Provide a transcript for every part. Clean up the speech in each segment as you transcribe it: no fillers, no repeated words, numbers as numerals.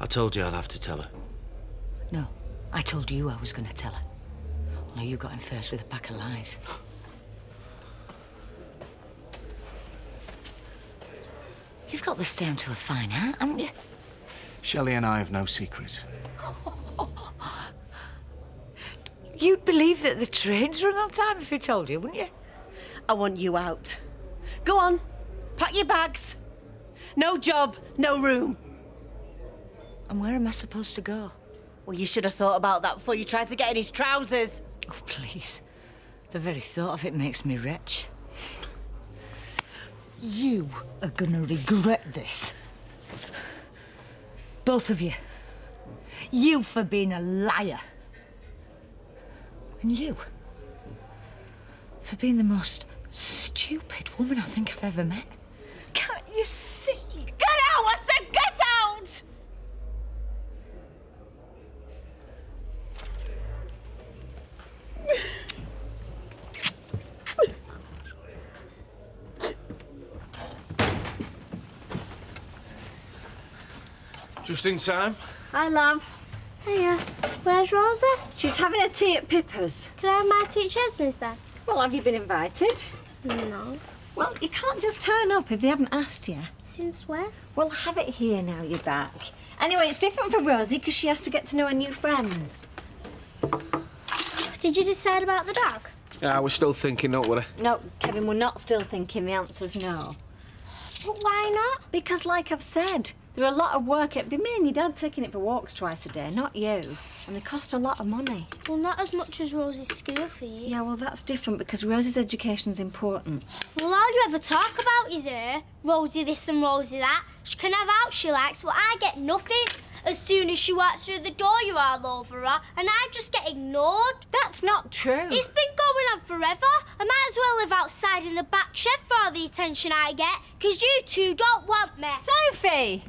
I told you I'd have to tell her. No, I told you I was going to tell her. Only you got in first with a pack of lies. You've got this down to a fine art, haven't you? Shelley and I have no secrets. You'd believe that the trains run on time if he told you, wouldn't you? I want you out. Go on, pack your bags. No job, no room. And where am I supposed to go? Well, you should have thought about that before you tried to get in his trousers. Oh, please. The very thought of it makes me rich. You are gonna regret this. Both of you. You for being a liar. And you for being the most stupid woman I think I've ever met. Can't you see? Get out! I said get out! Just in time. Hi, love. Hiya. Where's Rosa? She's having a tea at Pippa's. Can I have my tea at Chesney's then? Well, have you been invited? No. Well, you can't just turn up if they haven't asked you. Since when? Well, have it here now you're back. Anyway, it's different for Rosie because she has to get to know her new friends. Did you decide about the dog? Yeah, I was still thinking, don't worry. No, Kevin, we're not still thinking. The answer's no. But why not? Because, like I've said, there are a lot of work. It'd be me and your dad taking it for walks twice a day, not you. And they cost a lot of money. Well, not as much as Rosie's school fees. Yeah, well, that's different because Rosie's education's important. Well, all you ever talk about is her. Rosie this and Rosie that. She can have out she likes, but I get nothing. As soon as she walks through the door, you're all over her, and I just get ignored. That's not true. It's been going on forever. I might as well live outside in the back shed for all the attention I get, because you two don't want me. Sophie!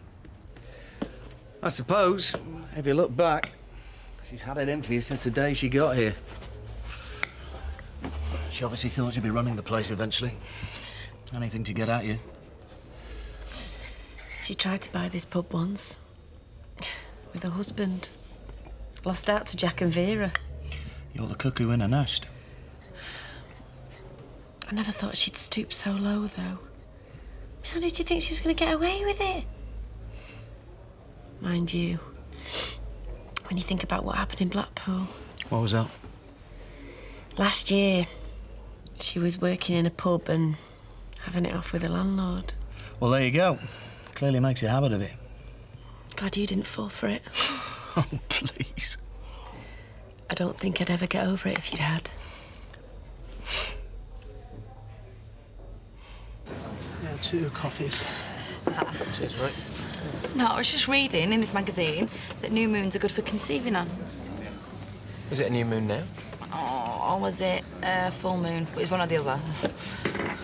I suppose, if you look back, she's had it in for you since the day she got here. She obviously thought she'd be running the place eventually. Anything to get at you. She tried to buy this pub once. With her husband. Lost out to Jack and Vera. You're the cuckoo in a nest. I never thought she'd stoop so low, though. How did you think she was going to get away with it? Mind you, when you think about what happened in Blackpool. What was that? Last year, she was working in a pub and having it off with the landlord. Well, there you go. Clearly makes a habit of it. Glad you didn't fall for it. Oh, please. I don't think I'd ever get over it if you'd had. Yeah, 2 coffees. Cheers, right? No, I was just reading in this magazine that new moons are good for conceiving on. Is it a new moon now? Oh, or was it full moon? It was one or the other.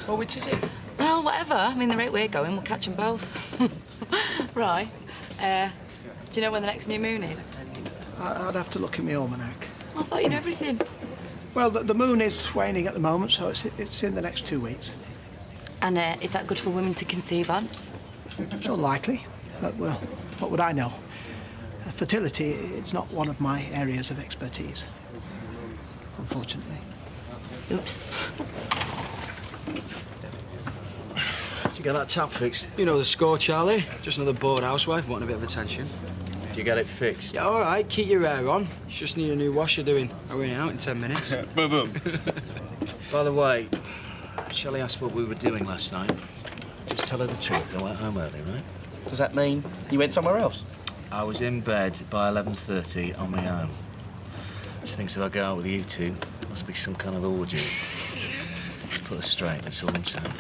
Well, which is it? Well, whatever. I mean, the rate we're going, we'll catch them both. Right. Do you know when the next new moon is? I'd have to look in my almanac. I thought you knew everything. Well, the moon is waning at the moment, so it's in the next 2 weeks. And is that good for women to conceive on? It's unlikely, but, well, what would I know? Fertility, it's not one of my areas of expertise, unfortunately. Oops. Did you get that tap fixed? You know the score, Charlie. Just another bored housewife wanting a bit of attention. Did you get it fixed? Yeah, all right. Keep your hair on. Just need a new washer doing. Are we out in 10 minutes? Boom, boom. By the way, Shelley asked what we were doing last night. Just tell her the truth. I went home early, right? Does that mean you went somewhere else? I was in bed by 11:30 on my own. She thinks if I go out with you two, it must be some kind of orgy. Just put her straight, that's all I'm saying.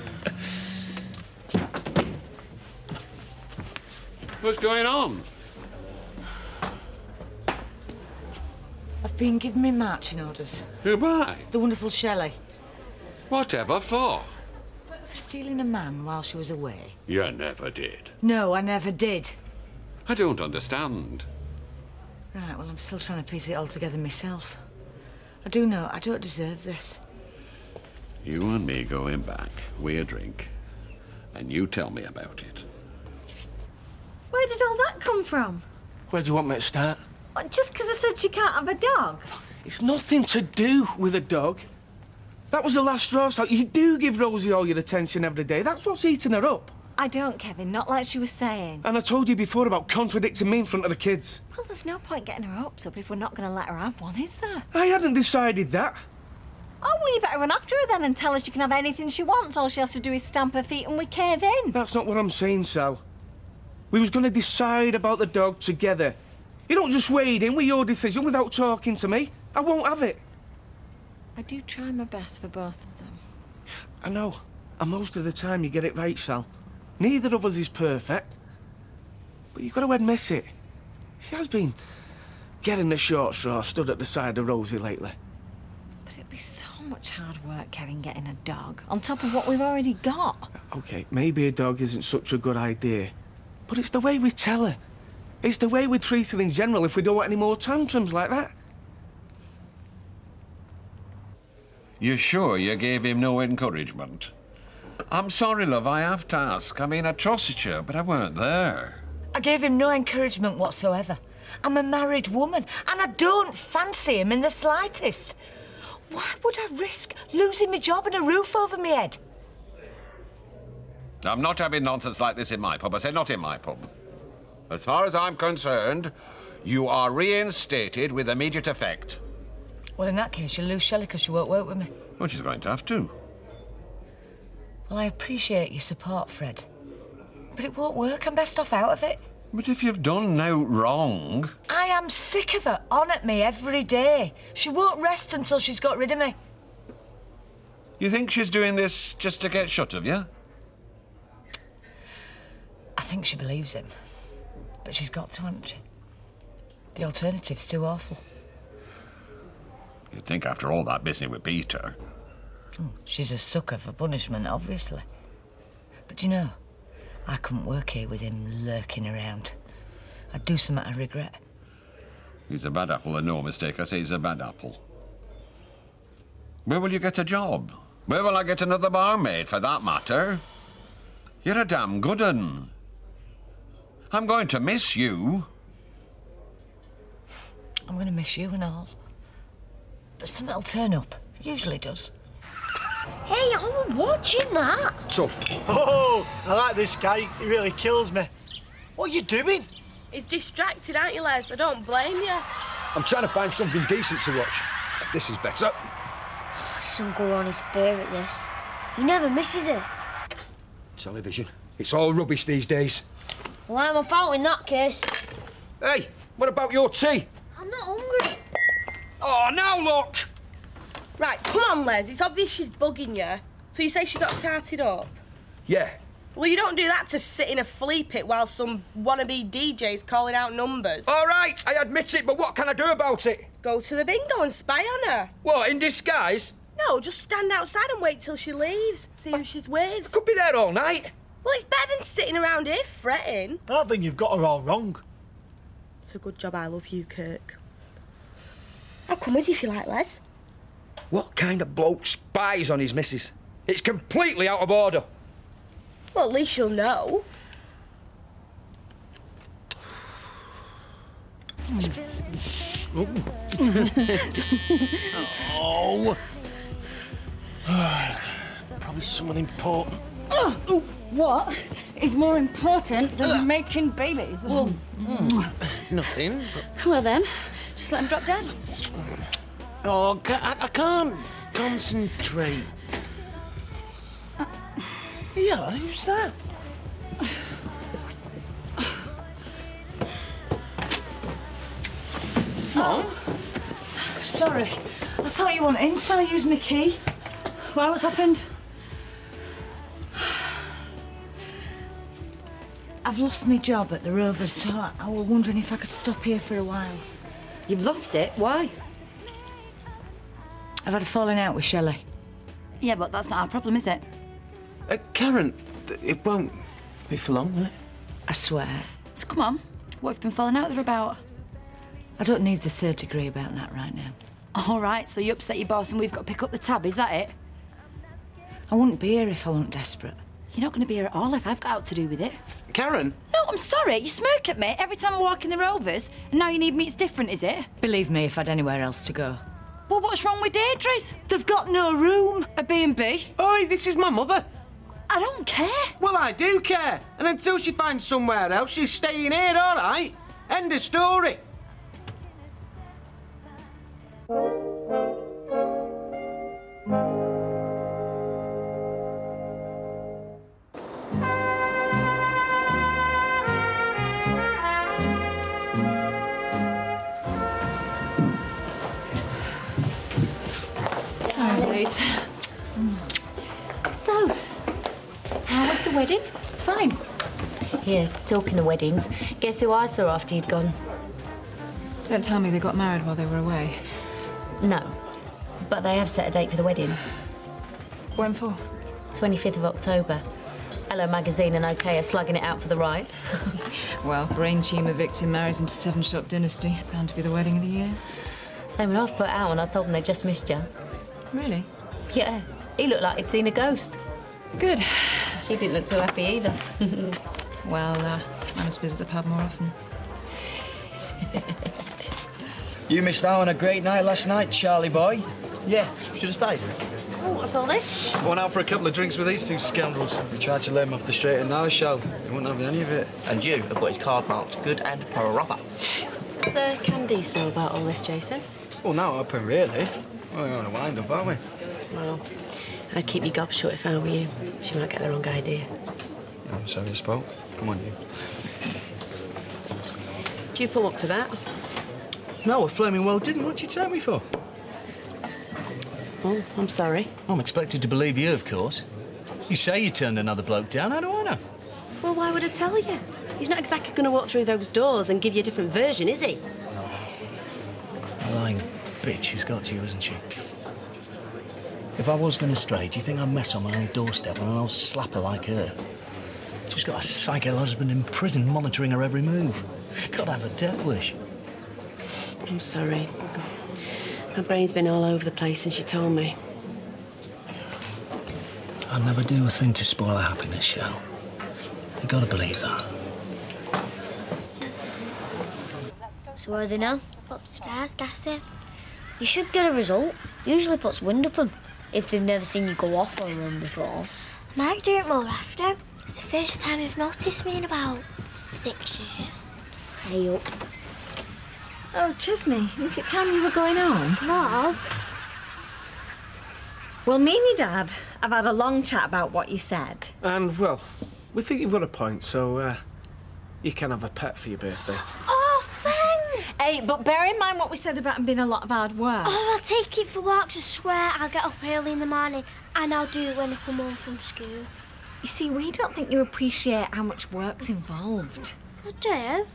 What's going on? I've been given me marching orders. Who by? The wonderful Shelley. Whatever for? For stealing a man while she was away. You never did. No, I never did. I don't understand. Right, well, I'm still trying to piece it all together myself. I do know I don't deserve this. You and me going back, we a drink, and you tell me about it. Where did all that come from? Where do you want me to start? Just because I said she can't have a dog? It's nothing to do with a dog. That was the last straw, Sal. You do give Rosie all your attention every day. That's what's eating her up. I don't, Kevin, not like she was saying. And I told you before about contradicting me in front of the kids. Well, there's no point getting her hopes up if we're not going to let her have one, is there? I hadn't decided that. Oh, well, you better run after her then and tell her she can have anything she wants. All she has to do is stamp her feet and we cave in. That's not what I'm saying, Sal. We was going to decide about the dog together. You don't just wade in with your decision without talking to me. I won't have it. I do try my best for both of them. I know. And most of the time you get it right, Sal. Neither of us is perfect. But you've got to admit it. She has been getting the short straw stood at the side of Rosie lately. But it'd be so much hard work, Kevin, getting a dog, on top of what we've already got. OK, maybe a dog isn't such a good idea. But it's the way we tell her. It's the way we treat her in general if we don't want any more tantrums like that. You sure you gave him no encouragement? I'm sorry, love, I have to ask. I mean, I trusted you, but I weren't there. I gave him no encouragement whatsoever. I'm a married woman, and I don't fancy him in the slightest. Why would I risk losing my job and a roof over my head? I'm not having nonsense like this in my pub. I said not in my pub. As far as I'm concerned, you are reinstated with immediate effect. Well, in that case, you'll lose Shelley because she won't work with me. Well, she's going to have to. Well, I appreciate your support, Fred. But it won't work. I'm best off out of it. But if you've done no wrong... I am sick of her on at me every day. She won't rest until she's got rid of me. You think she's doing this just to get shut of you? I think she believes him. But she's got to, hasn't she? The alternative's too awful. You'd think after all that business with Peter... Oh, she's a sucker for punishment, obviously. But you know, I couldn't work here with him lurking around. I'd do something I regret. He's a bad apple, and no mistake, I say he's a bad apple. Where will you get a job? Where will I get another barmaid, for that matter? You're a damn good un. I'm going to miss you. I'm going to miss you and all. But something'll turn up. Usually does. Hey, I'm watching that. Tough. Oh, I like this guy. He really kills me. What are you doing? He's distracted, aren't you, Les? I don't blame you. I'm trying to find something decent to watch. This is better. His uncle Ronnie's favourite, this. He never misses it. Television. It's all rubbish these days. Well, I'm a fault in that case. Hey, what about your tea? I'm not hungry. Oh, now look! Right, come on, Les. It's obvious she's bugging you. So you say she got tarted up? Yeah. Well, you don't do that to sit in a flea pit while some wannabe DJ's calling out numbers. All right, I admit it, but what can I do about it? Go to the bingo and spy on her. What, in disguise? No, just stand outside and wait till she leaves. See who she's with. I could be there all night. Well, it's better than sitting around here fretting. I think you've got her all wrong. It's a good job I love you, Kirk. I'll come with you if you like, Les. What kind of bloke spies on his missus? It's completely out of order. Well, at least you'll know. Oh. Probably someone important. Oh, what is more important than making babies? Well, nothing. Well then, just let him drop dead. Oh, I can't concentrate. Yeah, who's that? Mom? Sorry, I thought you wanted in, so I used my key. Why, what's happened? I've lost my job at the Rovers, so I was wondering if I could stop here for a while. You've lost it? Why? I've had a falling out with Shelley. Yeah, but that's not our problem, is it? Karen, it won't be for long, will it? I swear. So come on, what have you been falling out with her about? I don't need the third degree about that right now. All right, so you upset your boss and we've got to pick up the tab, is that it? I wouldn't be here if I wasn't desperate. You're not going to be here at all if I've got out to do with it. Karen? No, I'm sorry. You smirk at me every time I walk in the Rovers, and now you need me. It's different, is it? Believe me, if I'd anywhere else to go. Well, what's wrong with Deirdre's? They've got no room. A B&B? Oi, this is my mother. I don't care. Well, I do care. And until she finds somewhere else, she's staying here, all right? End of story. So, how was the wedding? Fine. Here, talking of weddings, guess who I saw after you'd gone? Don't tell me they got married while they were away. No, but they have set a date for the wedding. When for? 25th of October. Hello Magazine and OK are slugging it out for the rights. Well, brain tumour victim marries into Seven Shop Dynasty. Bound to be the wedding of the year. They were half put out when I told them they just missed you. Really? Yeah, he looked like he'd seen a ghost. Good. She didn't look too happy either. Well, I must visit the pub more often. You missed out on a great night last night, Charlie boy. Yeah, should have stayed. Oh, what's all this? I went out for a couple of drinks with these two scoundrels. We tried to let him off the straight and narrow, Shell. He wouldn't have any of it. And you have got his card marked good and proper. What's Candice know about all this, Jason? Well, now open, really. Well, we're on a wind-up, aren't we? Well, I'd keep your gob shut if I were you. She might get the wrong idea. I'm sorry I spoke. Come on, you. Do you pull up to that? No, I flaming well didn't. What'd you take me for? Oh, I'm sorry. I'm expected to believe you, of course. You say you turned another bloke down. How do I know? Well, why would I tell you? He's not exactly going to walk through those doors and give you a different version, is he? A lying bitch who's got to you, isn't she? If I was going to stray, do you think I'd mess on my own doorstep on an old slapper like her? She's got a psycho husband in prison monitoring her every move. God, have a death wish. I'm sorry. My brain's been all over the place since you told me. I'd never do a thing to spoil her happiness, Shell. You gotta believe that. So where are they now? Upstairs, Gassy. You should get a result. Usually puts wind up them, if they've never seen you go off on one before. Might do it more after. It's the first time you've noticed me in about 6 years. Hey up. Oh, Chesney, isn't it time you were going home? No. Well, me and your dad have had a long chat about what you said. And, well, we think you've got a point, so, you can have a pet for your birthday. Oh, thanks! Hey, but bear in mind what we said about it being a lot of hard work. Oh, I'll take it for walks, I swear. I'll get up early in the morning and I'll do it when I come home from school. You see, we don't think you appreciate how much work's involved. I do.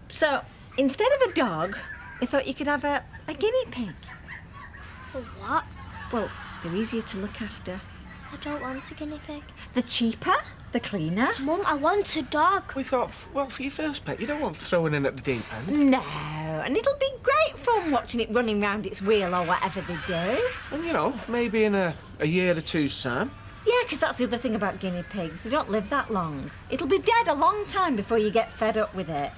So, instead of a dog, we thought you could have a guinea pig. For what? Well, they're easier to look after. I don't want a guinea pig. The cheaper, the cleaner. Mum, I want a dog. We thought, well, for your first pet, you don't want throwing in at the deep end. No, and it'll be great fun watching it running round its wheel or whatever they do. And, you know, maybe in a year or two's time. Yeah, because that's the other thing about guinea pigs. They don't live that long. It'll be dead a long time before you get fed up with it.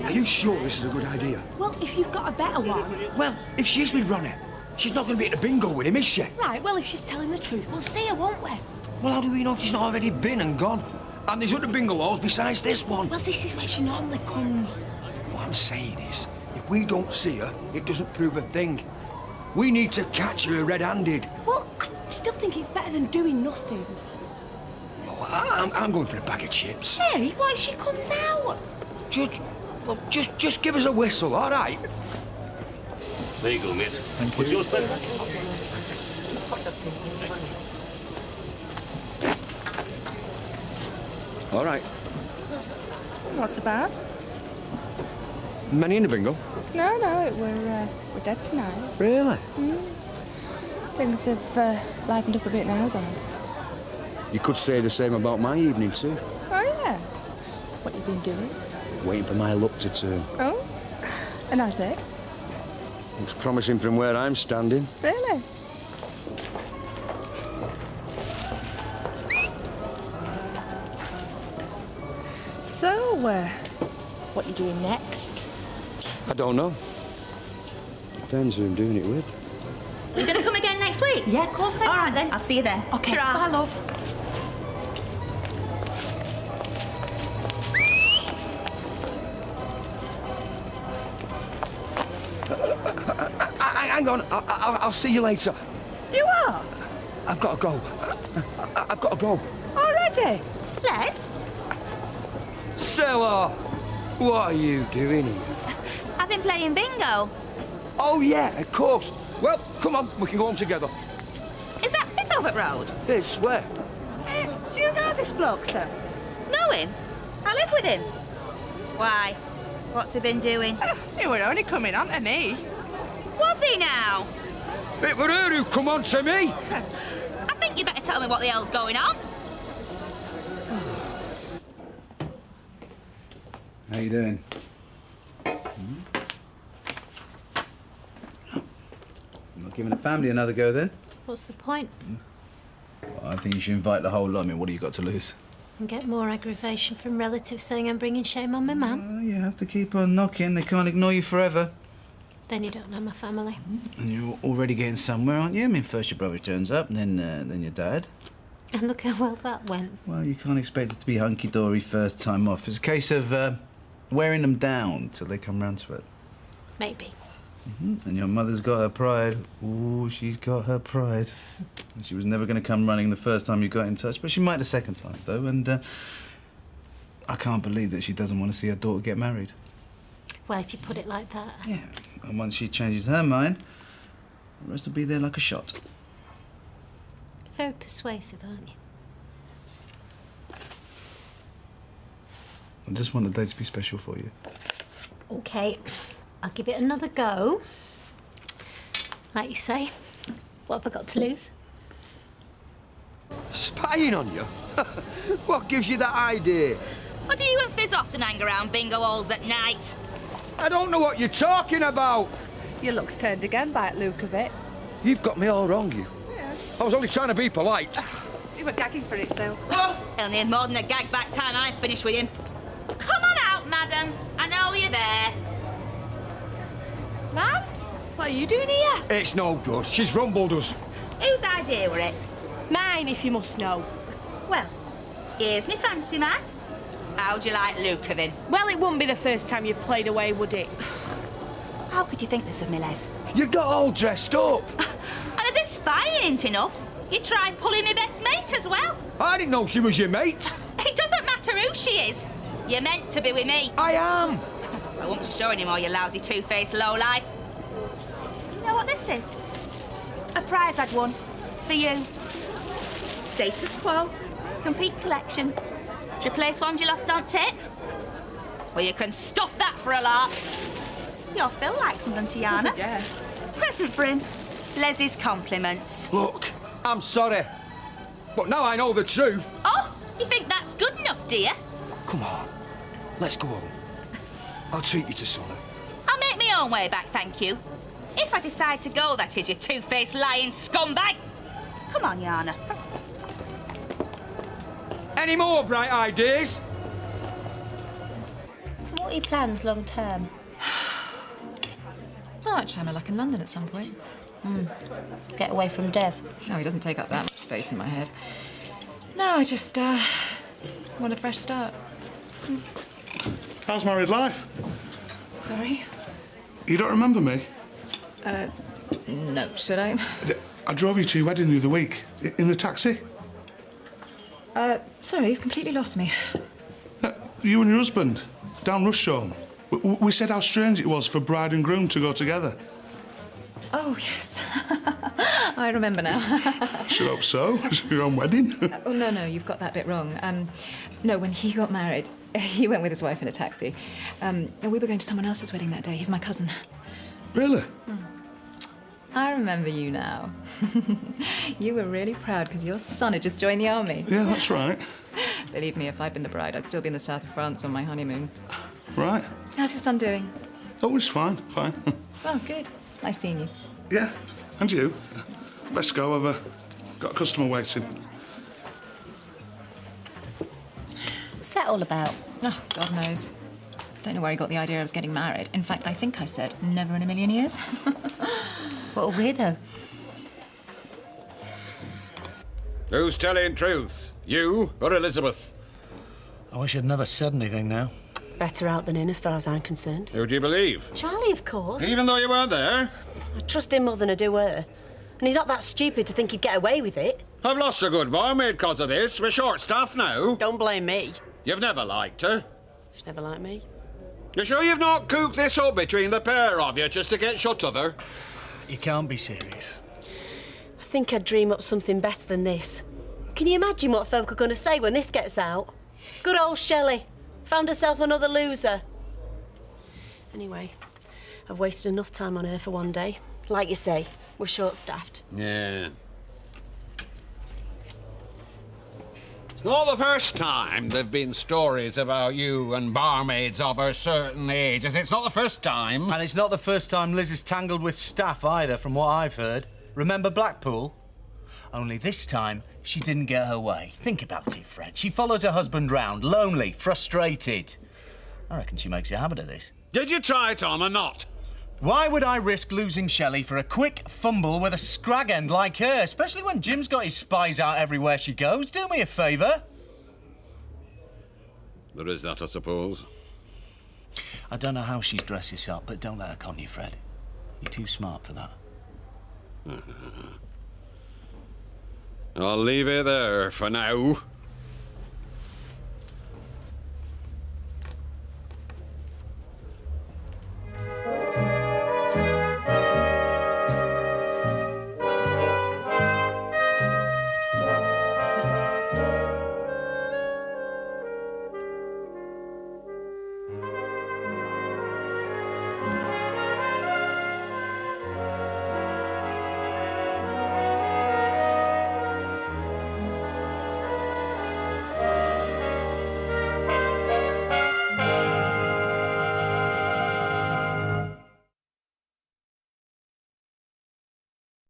Are you sure this is a good idea? Well, if you've got a better one. Well, if she's with Ronnie, she's not going to be at the bingo with him, is she? Right, well, if she's telling the truth, we'll see her, won't we? Well, how do we know if she's not already been and gone? And there's other bingo halls besides this one. Well, this is where she normally comes. What I'm saying is, if we don't see her, it doesn't prove a thing. We need to catch her red-handed. Well, I still think it's better than doing nothing. Oh, I'm going for a bag of chips. Hey, what if she comes out? Just give us a whistle, all right? There you go, mate. Thank you. What's yours, Ben? All right. What's the bad? Many in the bingo? No, we're dead tonight. Really? Things have livened up a bit now, though. You could say the same about my evening, too. Oh, yeah. What you been doing? waiting for my luck to turn. Oh? And how's it? Looks promising from where I'm standing. Really? So, what are you doing next? I don't know. Depends who I'm doing it with. You gonna come again next week? Yeah, of course I am. All right then, I'll see you then. Okay, Ta-ra. bye, love. Hang on, I'll see you later. You are? I've got to go. I've got to go. Already? Les, Stella, what are you doing here? I've been playing bingo. Oh, yeah, of course. Well, come on, we can go home together. Is that Fitzovert Road? This, where? Do you know this bloke, sir? Know him? I live with him. Why? What's he been doing? He were only coming on to me. Was he now? It were her who come on to me. I think you better tell me what the hell's going on. How you doing? Not giving the family another go, then? What's the point? Well, I think you should invite the whole lot. I mean, what do you got to lose? And get more aggravation from relatives saying I'm bringing shame on my man. Well, you have to keep on knocking. They can't ignore you forever. Then you don't know my family. And you're already getting somewhere, aren't you? I mean, first your brother turns up, and then your dad. And look how well that went. Well, you can't expect it to be hunky-dory first time off. It's a case of wearing them down till they come round to it. Maybe. And your mother's got her pride. Ooh, she's got her pride. And she was never going to come running the first time you got in touch, but she might the second time, though, and I can't believe that she doesn't want to see her daughter get married. Well, if you put it like that. Yeah, and once she changes her mind, the rest will be there like a shot. Very persuasive, aren't you? I just want the day to be special for you. OK, I'll give it another go. Like you say, what have I got to lose? Spying on you? What gives you that idea? What do you and Fizz often hang around bingo halls at night? I don't know what you're talking about. Your luck's turned again by the look of it. You've got me all wrong, you. Yeah. I was only trying to be polite. You were gagging for it, so. He'll need more than a gag back time I finish with him. Come on out, madam. I know you're there. Ma'am? What are you doing here? It's no good. She's rumbled us. Whose idea were it? Mine, if you must know. Well, here's me fancy man. How'd you like look of him? Well, it wouldn't be the first time you've played away, would it? How could you think this of me, Les? You got all dressed up. And as if spying ain't enough, you tried pulling me best mate as well. I didn't know she was your mate. It doesn't matter who she is. You're meant to be with me. I am. I won't show anymore, you lousy two-faced lowlife. You know what this is? A prize I'd won. For you. Status quo. Complete collection. To replace ones you lost on tip. Well, you can stuff that for a lark. Your Phil likes them, doesn't he, Yana? Yeah. Present for him. Leslie's compliments. Look, I'm sorry. But now I know the truth. Oh, you think that's good enough, do you? Come on, let's go home. I'll treat you to something. I'll make my own way back, thank you. If I decide to go, that is, you two-faced lying scumbag. Come on, Yana. Any more bright ideas? So what are your plans long term? I might try my luck in London at some point. Get away from Dev. No, he doesn't take up that much space in my head. No, I just want a fresh start. How's married life? Sorry? You don't remember me? No, should I? I drove you to your wedding the other week, in the taxi. Sorry, you've completely lost me. You and your husband, down Rusholme. We said how strange it was for bride and groom to go together. Oh, yes. I remember now. Should hope so. It's your own wedding. Oh, no, you've got that bit wrong. No, when he got married, he went with his wife in a taxi. And we were going to someone else's wedding that day. He's my cousin. Really? I remember you now. You were really proud because your son had just joined the army. Yeah, that's right. Believe me, if I'd been the bride, I'd still be in the south of France on my honeymoon. Right. How's your son doing? Oh, it's fine, fine. Well, good. Nice seeing you. Yeah, and you? Let's go. I've got a customer waiting. What's that all about? Oh, God knows. Don't know where he got the idea I was getting married. In fact, I think I said never in a million years. What a weirdo. Who's telling truth? You or Elizabeth? I wish I'd never said anything now. Better out than in, as far as I'm concerned. Who do you believe? Charlie, of course. Even though you weren't there? I trust him more than I do her. And he's not that stupid to think he'd get away with it. I've lost a good barmaid because of this. We're short-staffed now. Don't blame me. You've never liked her. She's never liked me. You sure you've not cooked this up between the pair of you just to get shut of her? You can't be serious. I think I'd dream up something better than this. Can you imagine what folk are going to say when this gets out? Good old Shelley. Found herself another loser. Anyway, I've wasted enough time on her for one day. Like you say, we're short-staffed. Yeah. It's not the first time there've been stories about you and barmaids of a certain age. It's not the first time. And it's not the first time Liz is tangled with staff either, from what I've heard. Remember Blackpool? Only this time, she didn't get her way. Think about it, Fred. She follows her husband round, lonely, frustrated. I reckon she makes a habit of this. Did you try it on or not? Why would I risk losing Shelley for a quick fumble with a scrag end like her, especially when Jim's got his spies out everywhere she goes? Do me a favour. There is that, I suppose. I don't know how she's dressed herself, but don't let her con you, Fred. You're too smart for that. I'll leave it there for now.